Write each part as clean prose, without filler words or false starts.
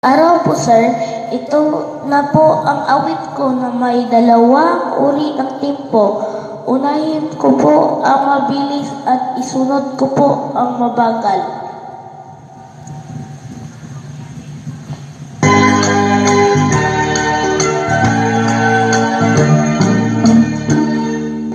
Araw po sir, ito na po ang awit ko na may dalawang uri ng tempo. Unahin ko po ang mabilis at isunod ko po ang mabagal.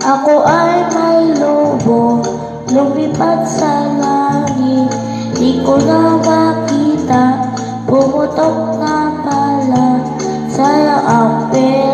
Ako ay may lobo, lumipad sa langit, di ko na makita, pumutok na pala, sayang ang pera.